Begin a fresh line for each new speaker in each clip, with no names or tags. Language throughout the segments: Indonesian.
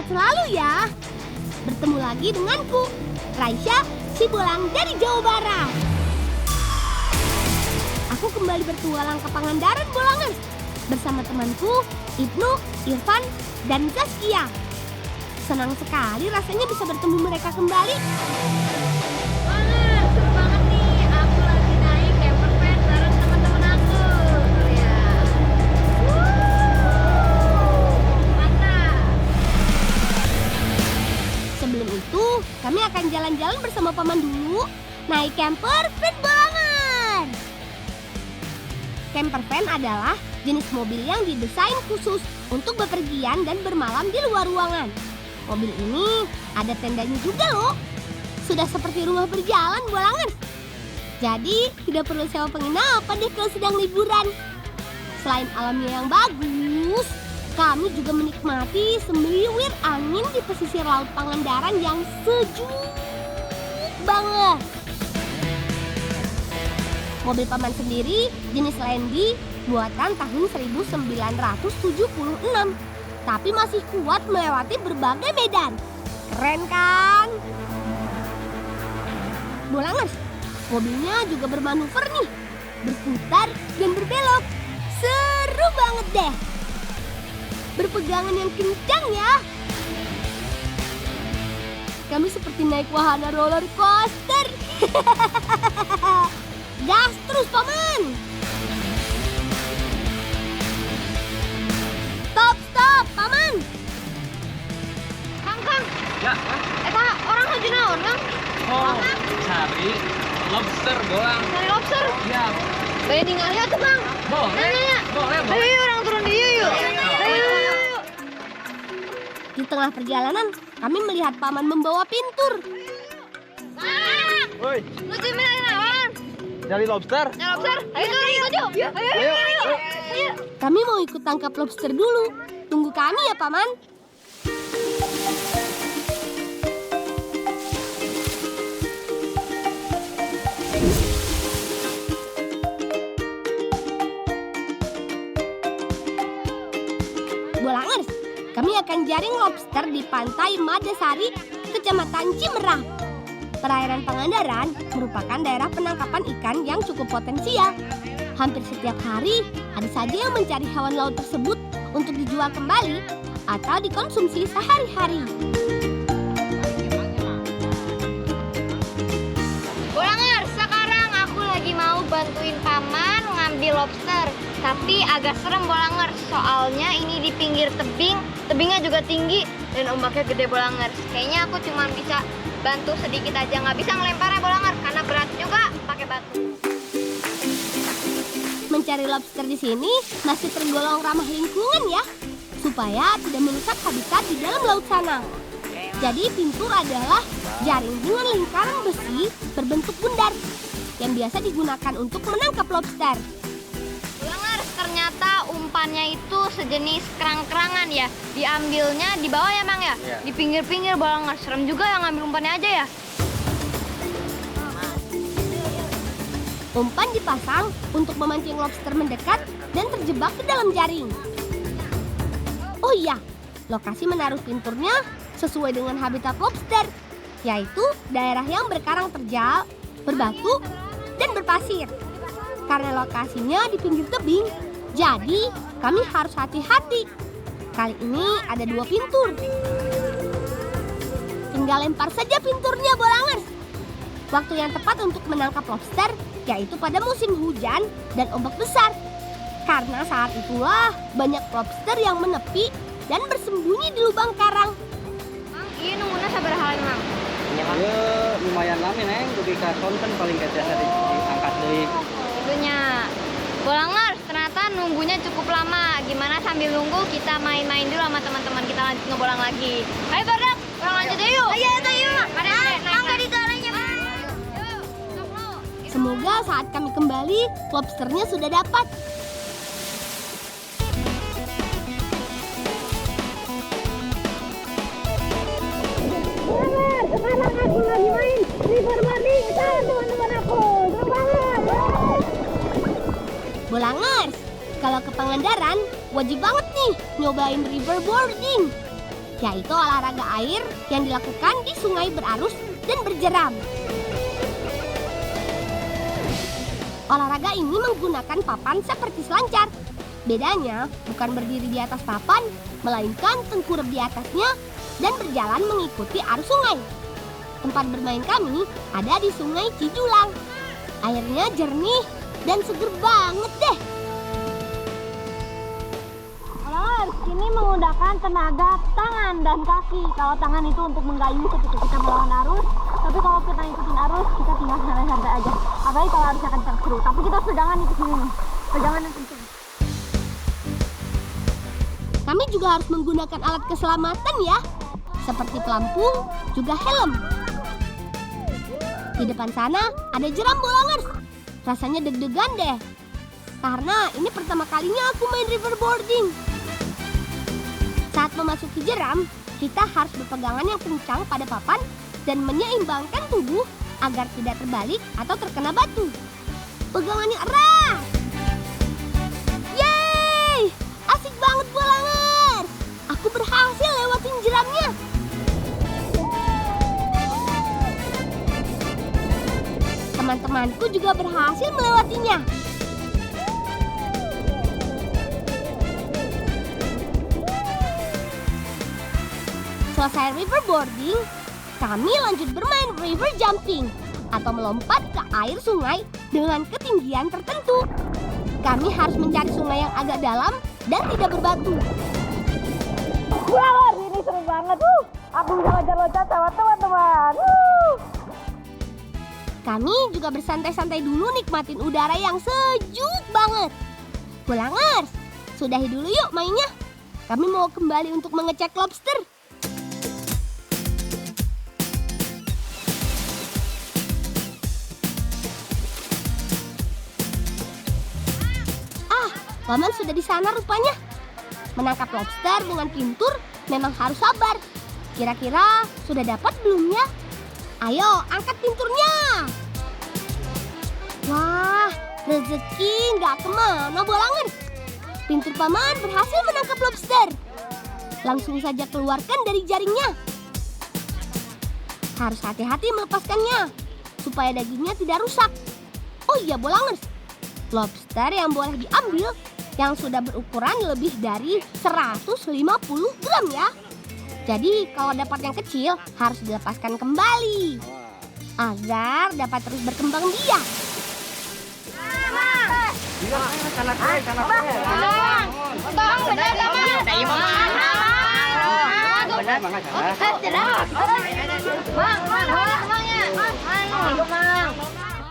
sehat selalu ya. Bertemu lagi denganku, Raisya, si Bolang dari Jawa Barat. Aku kembali bertualang ke Pangandaran Bolangan bersama temanku Ibnu, Irfan, dan Zaskia. Senang sekali rasanya bisa bertemu mereka kembali.
Wah, seru banget nih. Aku lagi naik camper van bareng teman-teman aku. Tuh ya. Mantap.
Sebelum itu, kami akan jalan-jalan bersama paman dulu, naik camper van Bolangan. Camper van adalah jenis mobil yang didesain khusus untuk bepergian dan bermalam di luar ruangan. Mobil ini ada tendanya juga loh. Sudah seperti rumah berjalan Bolangan. Jadi tidak perlu sewa penginapan deh kalau sedang liburan. Selain alamnya yang bagus, kami juga menikmati semiliwir angin di pesisir laut Pangandaran yang sejuk banget. Mobil paman sendiri jenis Landy buatan tahun 1976, tapi masih kuat melewati berbagai medan. Keren kan? Bolangers, mobilnya juga bermanuver nih, berputar dan berbelok. Seru banget deh. Berpegangan yang kencang ya. Kami seperti naik wahana roller coaster. Gas terus paman. Stop paman.
Kang.
Ya,
Eta orang haju naon, Kang?
oh, cari lobster Bolang.
Cari lobster.
Ya,
Bae ningali atuh, Kang.
boleh.
Nanya.
Boleh.
Ayo orang turun di yuk. Ayo.
Di tengah perjalanan, kami melihat paman membawa pintur.
Woi,
Lu cemil naon?
cari lobster.
Cari lobster. Ayo ikut yuk. Ayo.
Kami mau ikut tangkap lobster dulu. Tunggu kami ya paman. Bolangers, kami akan jaring lobster di pantai Madasari, Kecamatan Cimerah. Perairan Pangandaran merupakan daerah penangkapan ikan yang cukup potensial. Hampir setiap hari, ada saja yang mencari hewan laut tersebut untuk dijual kembali atau dikonsumsi sehari-hari.
Bolangers, sekarang aku lagi mau bantuin paman ngambil lobster. Tapi agak serem Bolangers, soalnya ini di pinggir tebing, tebingnya juga tinggi dan ombaknya gede Bolangers. Kayaknya aku cuma bisa bantu sedikit aja, nggak bisa ngelemparnya Bolangers karena berat juga pakai batu.
Mencari lobster di sini masih tergolong ramah lingkungan ya, supaya tidak merusak habitat di dalam laut sana. Jadi pintur adalah jaring dengan lingkaran besi berbentuk bundar yang biasa digunakan untuk menangkap lobster.
Bolangers, ternyata umpannya itu sejenis kerang-kerangan ya. Diambilnya di bawah ya Mang ya?
Iya.
Di pinggir-pinggir Bolangers. Serem juga yang ngambil umpannya aja ya.
Umpan dipasang untuk memancing lobster mendekat dan terjebak ke dalam jaring. Oh iya, lokasi menaruh pinturnya sesuai dengan habitat lobster, yaitu daerah yang berkarang terjal, berbatu, dan berpasir. Karena lokasinya di pinggir tebing, jadi kami harus hati-hati. Kali ini ada 2 pintur. Tinggal lempar saja pinturnya Bolangers. Waktu yang tepat untuk menangkap lobster yaitu pada musim hujan dan ombak besar. Karena saat itulah banyak lobster yang menepi dan bersembunyi di lubang karang.
Mang, iya nunggunya sabar hal Mang.
Ya, lumayan lama neng, dugi ka konten paling gak jasa diangkat deui.
Itunya. Bolangers, ternyata nunggunya cukup lama. Gimana sambil nunggu kita main-main dulu sama teman-teman kita lanjut ngebolang lagi. Ayo Barak, orang lanjut yuk. Ayo, yuk. Mangga di jalannya.
Semoga saat kami kembali, lobsternya sudah dapat. Sekarang aku lagi main river boarding sama teman-teman aku. Seru banget. Bolangers, kalau ke Pangandaran, wajib banget nih nyobain river boarding. yaitu olahraga air yang dilakukan di sungai berarus dan berjeram. Olahraga ini menggunakan papan seperti selancar. Bedanya bukan berdiri di atas papan, melainkan tengkurap di atasnya dan berjalan mengikuti arus sungai. Tempat bermain kami ada di Sungai Cijulang. Airnya jernih dan seger banget deh.
Ini menggunakan tenaga tangan dan kaki. Kalau tangan itu untuk menggayuh ketika kita melawan arus, tapi kalau kita ikutin arus, kita tinggal santai-santai aja. Apalagi kalau arusnya kencang, seru. Tapi kita pegangan ikutin ini, pegangan yang kencang.
Kami juga harus menggunakan alat keselamatan ya, seperti pelampung, juga helm. Di depan sana ada jeram Bolangers. Rasanya deg-degan deh, karena ini pertama kalinya aku main riverboarding. Saat memasuki jeram, kita harus berpegangan yang kencang pada papan dan menyeimbangkan tubuh agar tidak terbalik atau terkena batu. Pegangannya erat. Yeay! Asik banget Bolangers. Aku berhasil lewatin jeramnya. Teman-temanku juga berhasil melewatinya. Selesai riverboarding, kami lanjut bermain river jumping atau melompat ke air sungai dengan ketinggian tertentu. Kami harus mencari sungai yang agak dalam dan tidak berbatu.
Wah, ini seru banget. Aku bisa loncat-loncat sama teman-teman.
Kami juga bersantai-santai dulu nikmatin udara yang sejuk banget. Bolangers, sudahi dulu yuk mainnya. Kami mau kembali untuk mengecek lobster. Paman sudah di sana rupanya. Menangkap lobster dengan pintur memang harus sabar. Kira-kira sudah dapat belum ya? Ayo, angkat pinturnya. Wah, rezeki nggak kemana Bolangers. Pintur paman berhasil menangkap lobster. Langsung saja keluarkan dari jaringnya. Harus hati-hati melepaskannya, supaya dagingnya tidak rusak. Oh iya Bolangers, lobster yang boleh diambil yang sudah berukuran lebih dari 150 gram ya. Jadi kalau dapat yang kecil harus dilepaskan kembali agar dapat terus berkembang biak.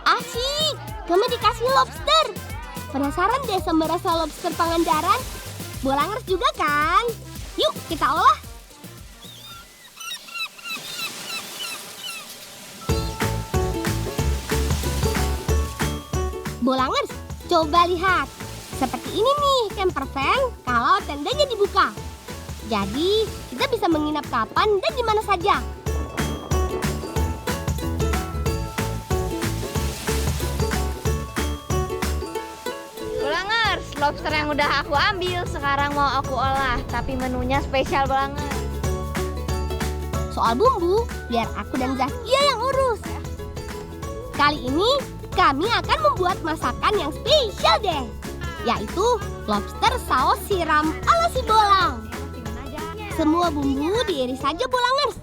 Asik, kami dikasih lobster. Penasaran deh sama rasa lobster Pangandaran? Bolangers juga kan? Yuk kita olah. Bolangers, coba lihat. Seperti ini nih camper van kalau tendanya dibuka. Jadi kita bisa menginap kapan dan di mana saja.
Lobster yang udah aku ambil sekarang mau aku olah, tapi menunya spesial banget.
Soal bumbu, biar aku dan Zaskia yang urus. Kali ini kami akan membuat masakan yang spesial deh, yaitu lobster saus siram ala si Bolang. Semua bumbu diiris saja Bolangers.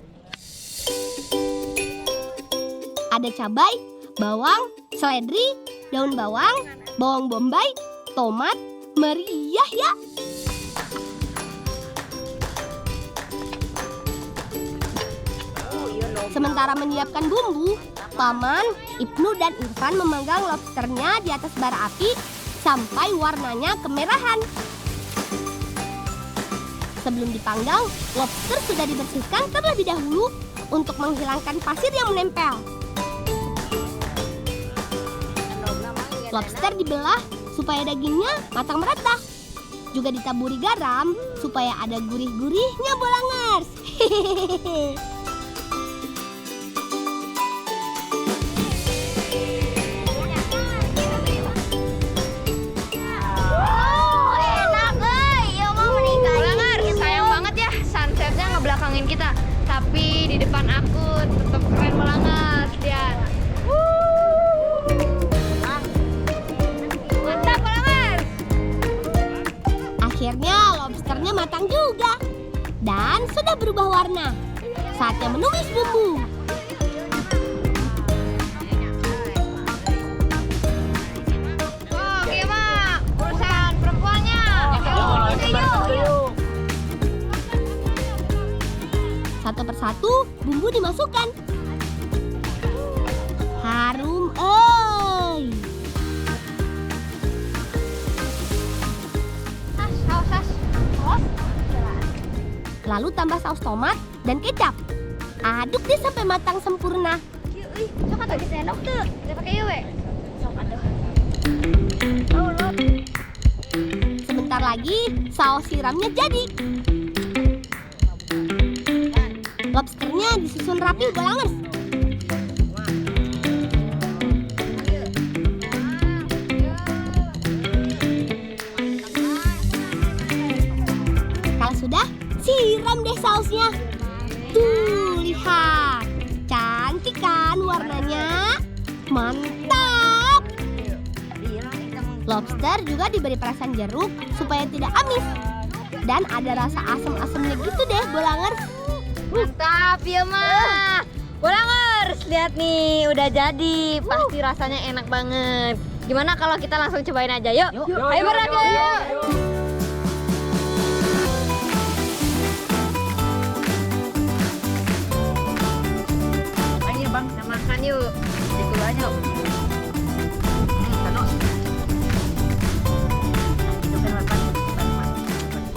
Ada cabai, bawang, seledri, daun bawang, bawang bombay, tomat, meriah ya. Sementara menyiapkan bumbu, Paman, Ibnu dan Irfan memanggang lobsternya di atas bara api sampai warnanya kemerahan. Sebelum dipanggang, lobster sudah dibersihkan terlebih dahulu untuk menghilangkan pasir yang menempel. Lobster dibelah supaya dagingnya matang merata. Juga ditaburi garam supaya ada gurih-gurihnya Bolangers. dan sudah berubah warna. Saatnya menumis bumbu.
Oke, Mak. Urusan perempuannya. Yuk.
Satu persatu bumbu dimasukkan. Harum, oi.
Saus.
Lalu tambah saus tomat dan kecap. Aduk deh sampai matang sempurna.
Sok atuh disendok tuh. Kita pakai yuk, we. Sok atuh.
Sebentar lagi saus siramnya jadi. Lobsternya disusun rapi, Bolangers. Kalau sudah, siram deh sausnya. Tuh, lihat. Cantik kan warnanya? Mantap. Lobster juga diberi perasan jeruk supaya tidak amis. Dan ada rasa asam-asamnya gitu deh, Bolangers.
Mantap ya, Mak. Bolangers, lihat nih, udah jadi. Pasti rasanya enak banget. Gimana kalau kita langsung cobain aja, yuk? Ayo berangkat.
Ayo bang,
Kita makan yuk.
itu aja.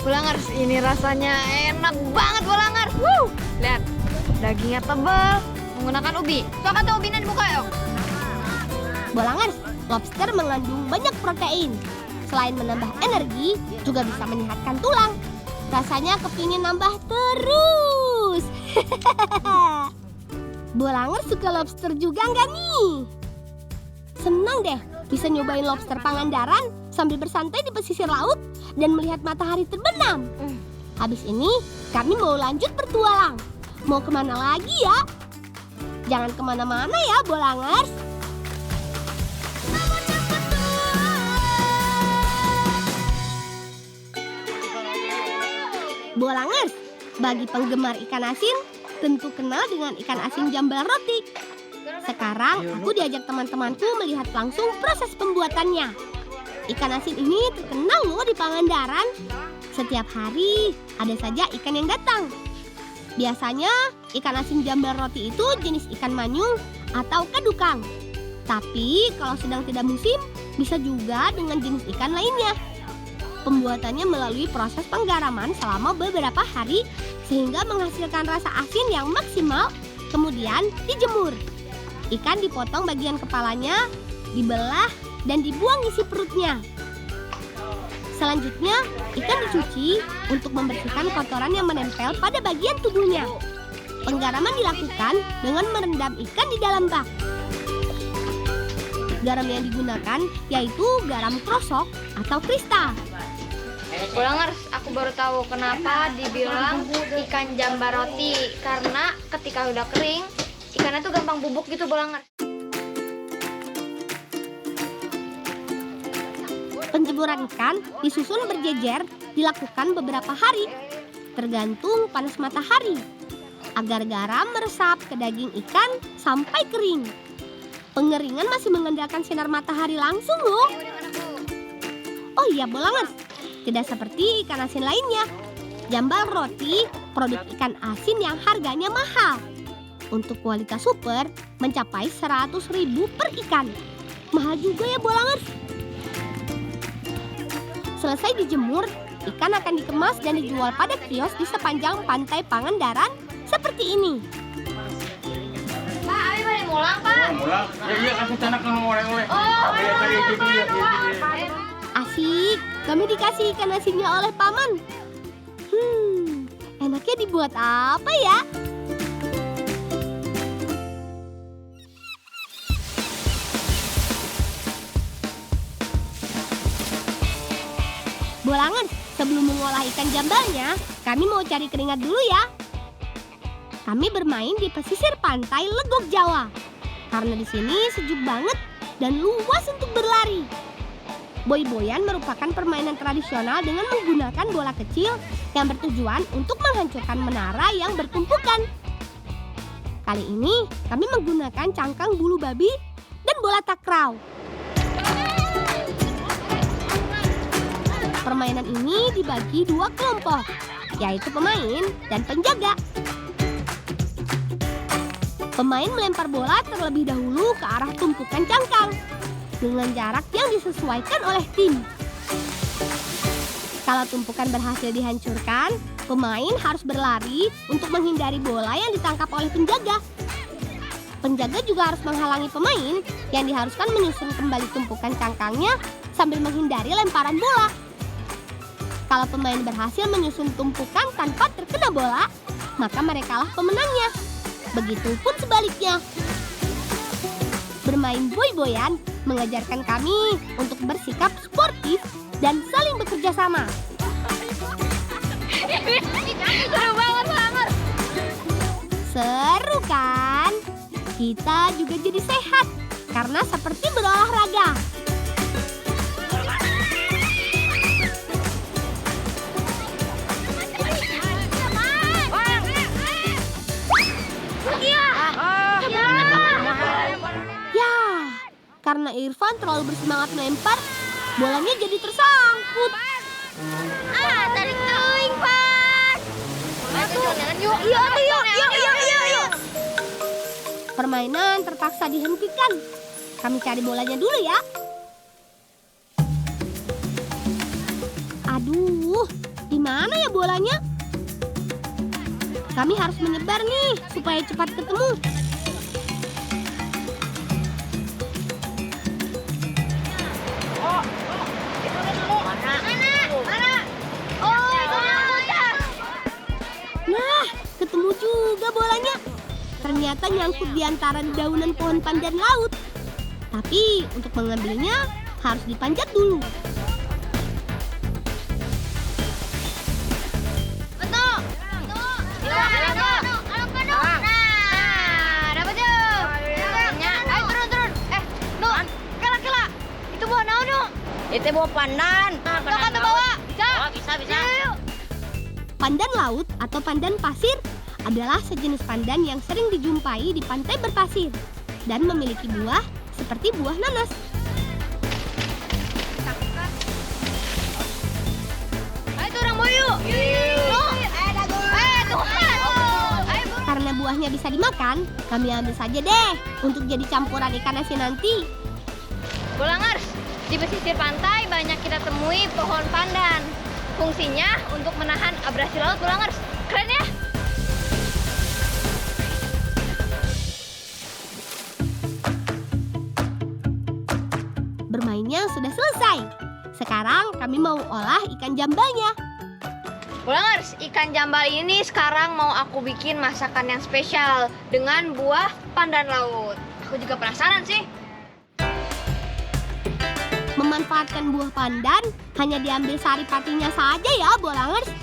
Bolangers, ini rasanya enak banget, Bolangers. Lihat, dagingnya tebal, menggunakan ubi. Sok atuh ubinya dibuka yuk.
Bolangers, lobster mengandung banyak protein. Selain menambah energi, juga bisa menyehatkan tulang. Rasanya kepingin nambah terus. Bolangers suka lobster juga nggak nih? Senang deh bisa nyobain lobster Pangandaran sambil bersantai di pesisir laut dan melihat matahari terbenam. Habis ini kami mau lanjut bertualang. Mau kemana lagi ya? Jangan kemana-mana ya, Bolangers. Bolangers, bagi penggemar ikan asin, tentu kenal dengan ikan asin jambal roti. Sekarang aku diajak teman-temanku melihat langsung proses pembuatannya. Ikan asin ini terkenal loh di Pangandaran. Setiap hari ada saja ikan yang datang. Biasanya ikan asin jambal roti itu jenis ikan manyung atau kadukang. Tapi kalau sedang tidak musim, bisa juga dengan jenis ikan lainnya. Pembuatannya melalui proses penggaraman selama beberapa hari sehingga menghasilkan rasa asin yang maksimal, kemudian dijemur. Ikan dipotong bagian kepalanya, dibelah, dan dibuang isi perutnya. Selanjutnya, ikan dicuci untuk membersihkan kotoran yang menempel pada bagian tubuhnya. Penggaraman dilakukan dengan merendam ikan di dalam bak. Garam yang digunakan yaitu garam krosok atau kristal.
Bolangers, aku baru tahu kenapa dibilang ikan jambal roti. Karena ketika udah kering, ikannya tuh gampang bubuk gitu, Bolangers.
Penjemuran ikan disusun berjejer dilakukan beberapa hari, tergantung panas matahari, agar garam meresap ke daging ikan sampai kering. Pengeringan masih mengandalkan sinar matahari langsung loh. Oh iya, Bolangers, tidak seperti ikan asin lainnya. Jambal roti produk ikan asin yang harganya mahal. Untuk kualitas super mencapai 100.000 per ikan. Mahal juga ya, Bolangers. Selesai dijemur, ikan akan dikemas dan dijual pada kios di sepanjang pantai Pangandaran seperti ini.
Pak, Abi balik mulang, Pak.
Mulang? Iya, kasih tanah ke oleh-oleh.
Asik, kami dikasih ikan asinnya oleh paman. Enaknya dibuat apa ya? Bolangers, sebelum mengolah ikan jambalnya, kami mau cari keringat dulu ya. Kami bermain di pesisir pantai Legok Jawa. Karena di sini sejuk banget dan luas untuk berlari. Boy-boyan merupakan permainan tradisional dengan menggunakan bola kecil yang bertujuan untuk menghancurkan menara yang bertumpukan. Kali ini kami menggunakan cangkang bulu babi dan bola takraw. Permainan ini dibagi 2 kelompok, yaitu pemain dan penjaga. Pemain melempar bola terlebih dahulu ke arah tumpukan cangkang dengan jarak yang disesuaikan oleh tim. Kalau tumpukan berhasil dihancurkan, pemain harus berlari untuk menghindari bola yang ditangkap oleh penjaga. Penjaga juga harus menghalangi pemain yang diharuskan menyusun kembali tumpukan cangkangnya sambil menghindari lemparan bola. Kalau pemain berhasil menyusun tumpukan tanpa terkena bola, maka merekalah pemenangnya. Begitupun sebaliknya. Bermain boy-boyan mengajarkan kami untuk bersikap sportif dan saling bekerja sama.
Seru banget.
Seru kan? Kita juga jadi sehat karena seperti berolahraga. Karena Irfan terlalu bersemangat melempar, bolanya jadi tersangkut.
Tarik tuing, Pak. Yuk.
Permainan terpaksa dihentikan. Kami cari bolanya dulu ya. Aduh, di mana ya bolanya? Kami harus menyebar nih supaya cepat ketemu. Nah, ketemu juga bolanya. Ternyata nyangkut di antara daunan pohon pandan laut. Tapi untuk mengambilnya harus dipanjat dulu.
Dapat yuk. Ayo turun. Kela. Itu buah naon, Nu?
Itu bawa pandan.
Kita bawa.
Bisa.
Yuk.
Pandan laut atau pandan pasir adalah sejenis pandan yang sering dijumpai di pantai berpasir dan memiliki buah seperti buah nanas.
Ayo turun boyu.
Karena buahnya bisa dimakan, kami ambil saja deh untuk jadi campuran ikan asin nanti.
Bulangers, di pesisir pantai banyak kita temui pohon pandan. Fungsinya untuk menahan abrasi laut, Bulangers. Keren ya?
Bermainnya sudah selesai. Sekarang kami mau olah ikan jambalnya.
Bulangers, ikan jambal ini sekarang mau aku bikin masakan yang spesial dengan buah pandan laut. Aku juga penasaran sih.
Memanfaatkan buah pandan hanya diambil sari patinya saja ya, Bolangers.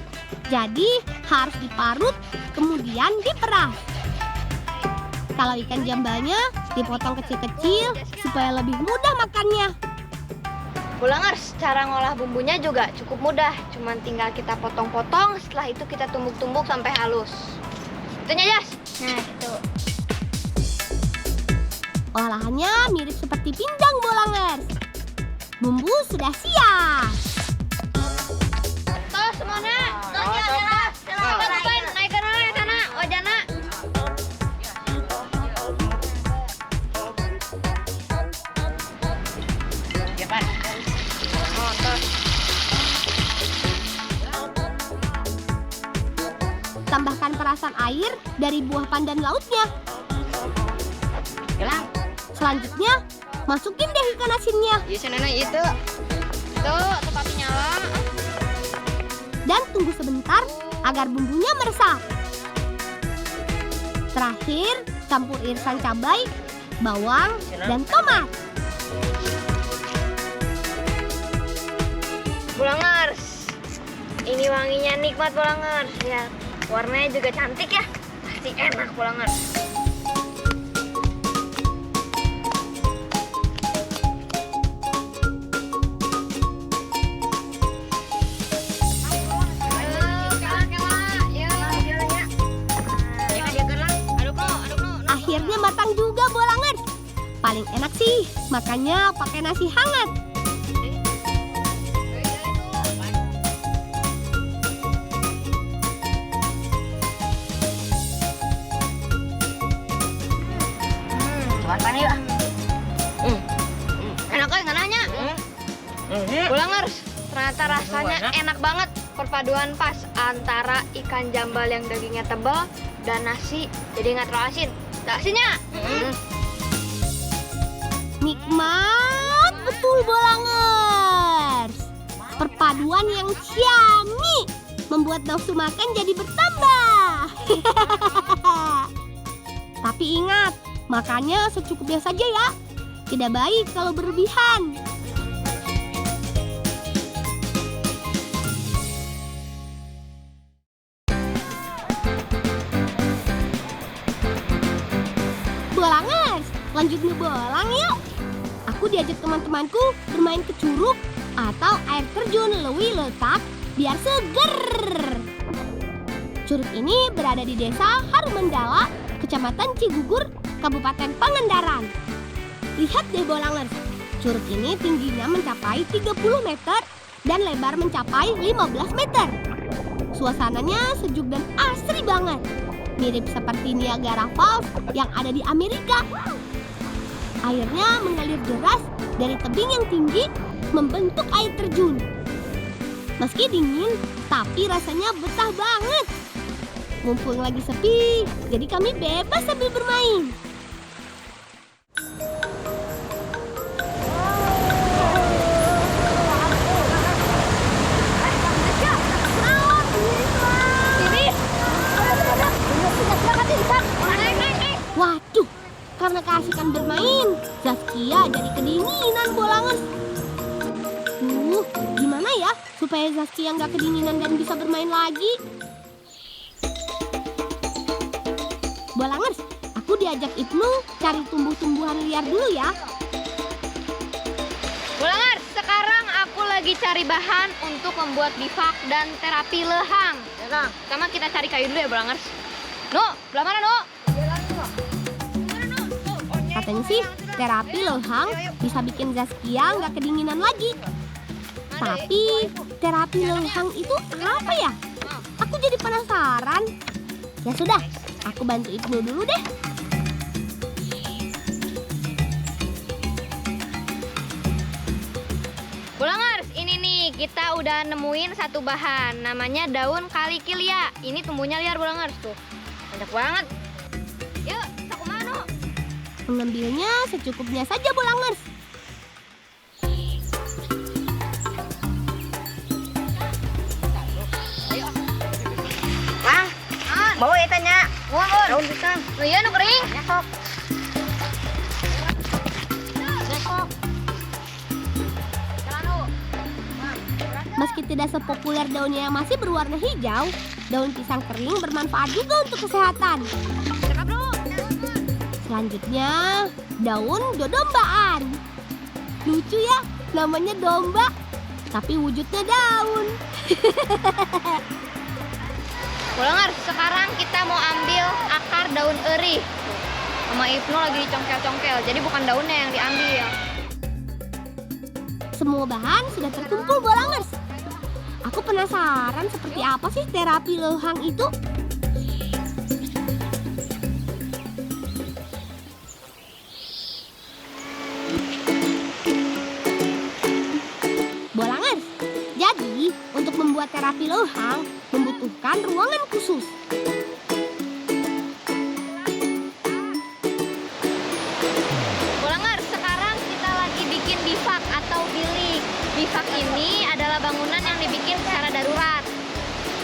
Jadi harus diparut kemudian diperas. Kalau ikan jambalnya dipotong kecil-kecil supaya lebih mudah makannya.
Bulangers, cara ngolah bumbunya juga cukup mudah. Cuman tinggal kita potong-potong, setelah itu kita tumbuk-tumbuk sampai halus. Itunya, Jas. Nah, itu.
Olahannya mirip seperti pindang, Bolangers. Bumbu sudah siap.
Tuh semuanya. Naik ke sana, wajana.
Tambahkan perasan air dari buah pandan lautnya. Selanjutnya, masukin deh ikan asinnya.
Iya, Nenek, itu. Tuh, tepatin nyala.
Dan tunggu sebentar agar bumbunya meresap. Terakhir, campur irisan cabai, bawang, dan tomat.
Bulangers, ini wanginya nikmat, Bulangers. Lihat, warnanya juga cantik ya. Pasti enak, Bulangers.
Makanya pakai nasi hangat.
Makan yuk.
Enak kan nanya? Bulangers, ternyata rasanya enak banget. Perpaduan pas antara ikan jambal yang dagingnya tebal dan nasi jadi nggak terlalu asin. Asinnya?
Nikmat betul Bolangers. Perpaduan yang ciami membuat nafsu makan jadi bertambah. Tapi ingat, makannya secukupnya saja ya. Tidak baik kalau berlebihan. Bolangers, lanjut ngebolang yuk. Aku diajak teman-temanku bermain ke curug atau air terjun Lewi Letak biar seger. Curug ini berada di desa Harumendala, Kecamatan Cigugur, Kabupaten Pangandaran. Lihat deh Bolangers, curug ini tingginya mencapai 30 meter dan lebar mencapai 15 meter. Suasananya sejuk dan asri banget. Mirip seperti Niagara Falls yang ada di Amerika. Airnya mengalir deras dari tebing yang tinggi membentuk air terjun. Meski dingin, tapi rasanya betah banget. Mumpung lagi sepi, jadi kami bebas sambil bermain. Waduh, karena keasikan bermain, Zaskia jadi kedinginan Bolangers. Gimana ya supaya Zaskia nggak kedinginan dan bisa bermain lagi? Bolangers, aku diajak Ibnu cari tumbuh-tumbuhan liar dulu ya.
Bulangers, sekarang aku lagi cari bahan untuk membuat bivak dan terapi lehang. Pertama kita cari kayu dulu ya Bulangers. No, belah mana No?
Katanya sih terapi lehang bisa bikin Zaskia nggak kedinginan lagi. Tapi terapi lehang itu apa ya? Aku jadi penasaran. Ya sudah, aku bantu Ibnu dulu deh.
Bulangers, ini nih kita udah nemuin satu bahan. Namanya daun kalikilia. Ini tumbuhnya liar Bulangers tuh. Banyak banget. Yuk, aku mana?
Mengambilnya secukupnya saja Bolangers.
Bawa ya tanya.
Daun pisang. Oh iya, nu kering.
Nyesok.
Meski tidak sepopuler daunnya yang masih berwarna hijau, daun pisang kering bermanfaat juga untuk kesehatan. Selanjutnya, daun dodombaan. Lucu ya, namanya domba, tapi wujudnya daun.
Bulangers, sekarang kita mau ambil akar daun eri. Sama Ibnu lagi dicongkel-congkel, jadi bukan daunnya yang diambil.
Semua bahan sudah terkumpul Bolangers. Aku penasaran seperti apa sih terapi lehang itu? Bolangers, jadi untuk membuat terapi lehang membutuhkan ruangan khusus.
Bulangers, sekarang kita lagi bikin bivak atau bilik. Bivak ini adalah bangunan yang dibikin secara darurat.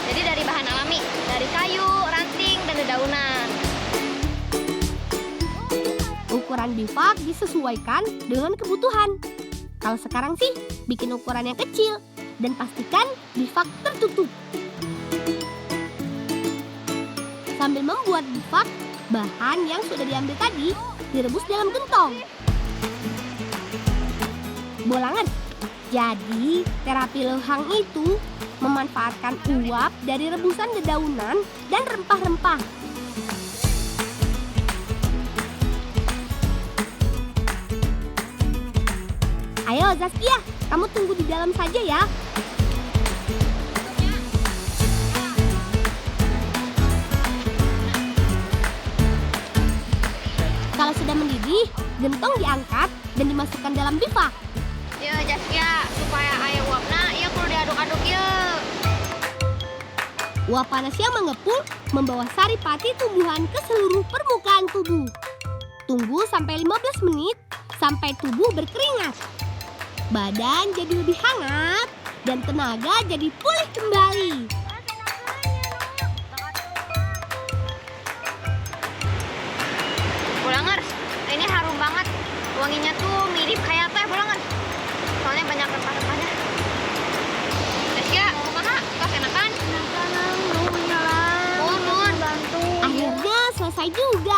Jadi dari bahan alami, dari kayu, ranting, dan dedaunan.
Ukuran bivak disesuaikan dengan kebutuhan. Kalau sekarang sih bikin ukuran yang kecil dan pastikan bivak tertutup. Sambil membuat bivak, bahan yang sudah diambil tadi direbus dalam gentong. Bolangers, jadi terapi lehang itu memanfaatkan uap dari rebusan dedaunan dan rempah-rempah. Ayo Zaskia, kamu tunggu di dalam saja ya. Kalau sudah mendidih, gentong diangkat dan dimasukkan dalam bivak.
Ya Zaskia, supaya aya uapna, ieu kudu diaduk-aduk ye.
Uap panas yang mengepul membawa saripati tumbuhan ke seluruh permukaan tubuh. Tunggu sampai 15 menit sampai tubuh berkeringat. Badan jadi lebih hangat dan tenaga jadi pulih kembali.
Bolangers, ini harum banget. Wanginya tuh mirip kayak teh Bolangers. Soalnya banyak rempah-rempahnya. Zaskia, kumaha? Tos enakan? Mohon.
Akhirnya selesai juga.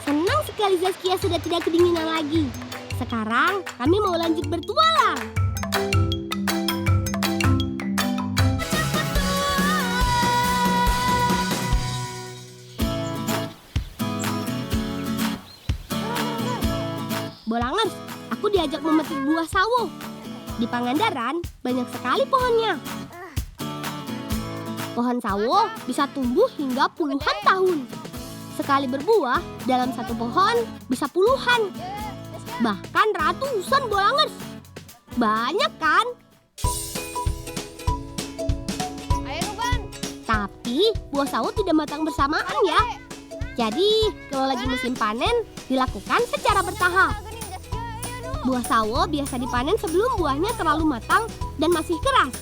Senang sekali Zaskia sudah tidak kedinginan lagi. Sekarang kami mau lanjut bertualang. Bolangers, aku diajak memetik buah sawo. Di Pangandaran banyak sekali pohonnya. Pohon sawo bisa tumbuh hingga puluhan tahun. Sekali berbuah, dalam satu pohon bisa puluhan. Bahkan ratusan Bolangers. Banyak kan?
Ayo Ruban.
Tapi buah sawo tidak matang bersamaan ya. Jadi kalau lagi musim panen dilakukan secara bertahap. Buah sawo biasa dipanen sebelum buahnya terlalu matang dan masih keras.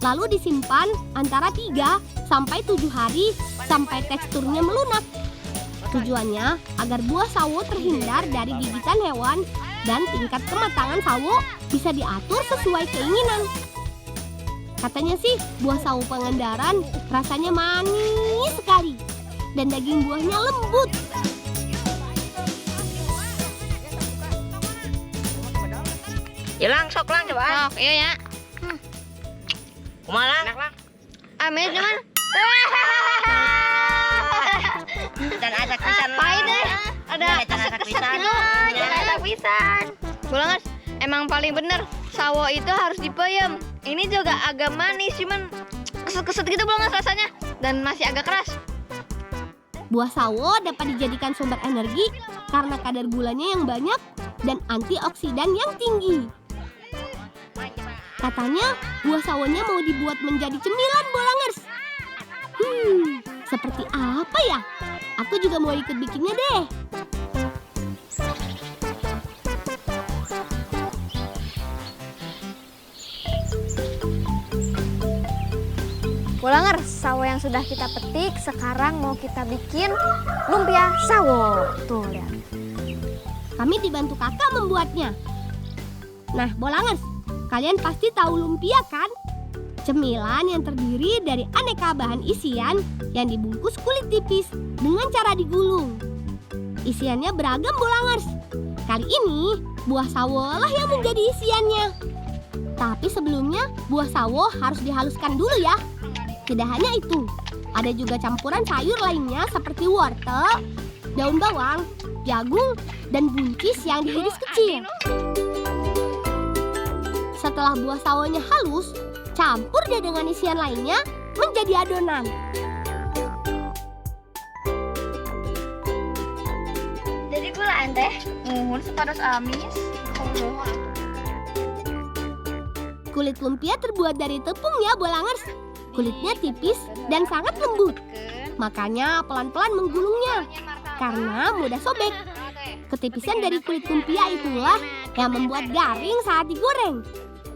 Lalu disimpan antara 3 sampai 7 hari sampai teksturnya melunak. Tujuannya agar buah sawo terhindar dari gigitan hewan dan tingkat kematangan sawo bisa diatur sesuai keinginan. Katanya sih buah sawo Pangandaran rasanya manis sekali dan daging buahnya lembut.
Hilang sok lang coba.
Sok, iya ya.
Kumaha?
Amin cuman.
Dan acak pisan.
Pahit deh. Ada
Dan acak
keset-keset
pisan.
gitu. Jangan acak pisan. Bolangers, emang paling bener sawo itu harus dipeyem. Ini juga agak manis cuman keset-keset gitu Bolangers rasanya dan masih agak keras.
Buah sawo dapat dijadikan sumber energi karena kadar gulanya yang banyak dan antioksidan yang tinggi. Katanya buah sawonya mau dibuat menjadi cemilan Bolangers. Seperti apa ya? Aku juga mau ikut bikinnya deh.
Bolangers, sawo yang sudah kita petik sekarang mau kita bikin lumpia sawo. Tuh lihat.
Kami dibantu kakak membuatnya. Nah, Bolangers, kalian pasti tahu lumpia kan? Cemilan yang terdiri dari aneka bahan isian yang dibungkus kulit tipis dengan cara digulung. Isiannya beragam Bolangers. Kali ini buah sawo lah yang menjadi isiannya. Tapi sebelumnya buah sawo harus dihaluskan dulu ya. Tidak hanya itu, ada juga campuran sayur lainnya seperti wortel, daun bawang, jagung, dan buncis yang diiris kecil. Setelah buah sawonya halus, campur deh dengan isian lainnya menjadi adonan.
Jadi gulaan teh, muhun sepados amis.
Kulit lumpia terbuat dari tepung ya Bolangers. Kulitnya tipis dan sangat lembut. Makanya pelan-pelan menggulungnya karena mudah sobek. Ketipisan dari kulit lumpia itulah yang membuat garing saat digoreng.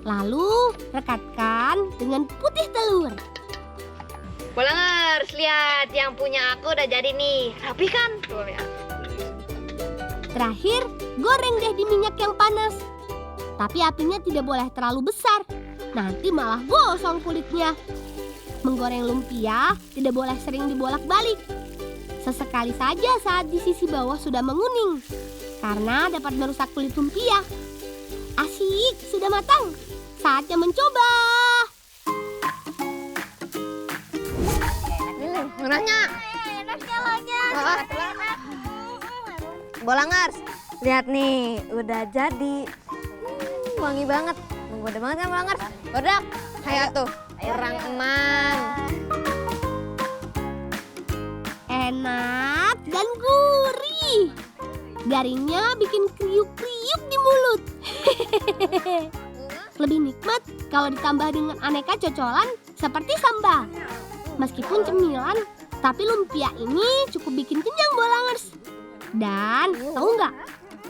Lalu rekatkan dengan putih telur.
Bolangers, lihat yang punya aku udah jadi nih. Rapi kan? Tuh lihat.
Terakhir, goreng deh di minyak yang panas. Tapi apinya tidak boleh terlalu besar. Nanti malah gosong kulitnya. Menggoreng lumpia tidak boleh sering dibolak-balik. Sesekali saja saat di sisi bawah sudah menguning. Karena dapat merusak kulit lumpia. Asyik, sudah matang. Saatnya mencoba.
Nanya.
Bolangers, lihat nih, udah jadi.
wangi banget. Menggoda banget kan Bolangers? Bodak, ayo tuh, kurang eman.
Enak dan gurih. Garingnya bikin kriuk-kriuk di mulut. Lebih nikmat kalau ditambah dengan aneka cocolan seperti sambal. Meskipun cemilan, tapi lumpia ini cukup bikin kenyang Bolangers. Dan tahu nggak?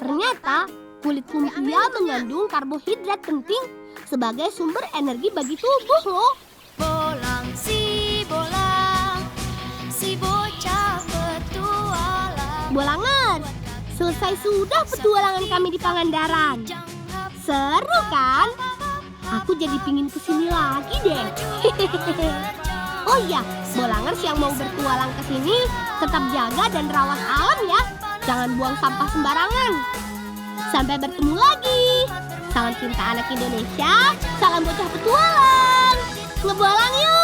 Ternyata kulit lumpia mengandung karbohidrat penting sebagai sumber energi bagi tubuh loh.
Bolang si bocah petualang.
Bolangers, selesai sudah petualangan kami di Pangandaran. Seru kan? Aku jadi pingin kesini lagi deh. Oh iya, Bolangers yang mau bertualang ke sini tetap jaga dan rawat alam ya. Jangan buang sampah sembarangan. Sampai bertemu lagi. Salam cinta anak Indonesia, salam bocah petualang. Ngebolang yuk!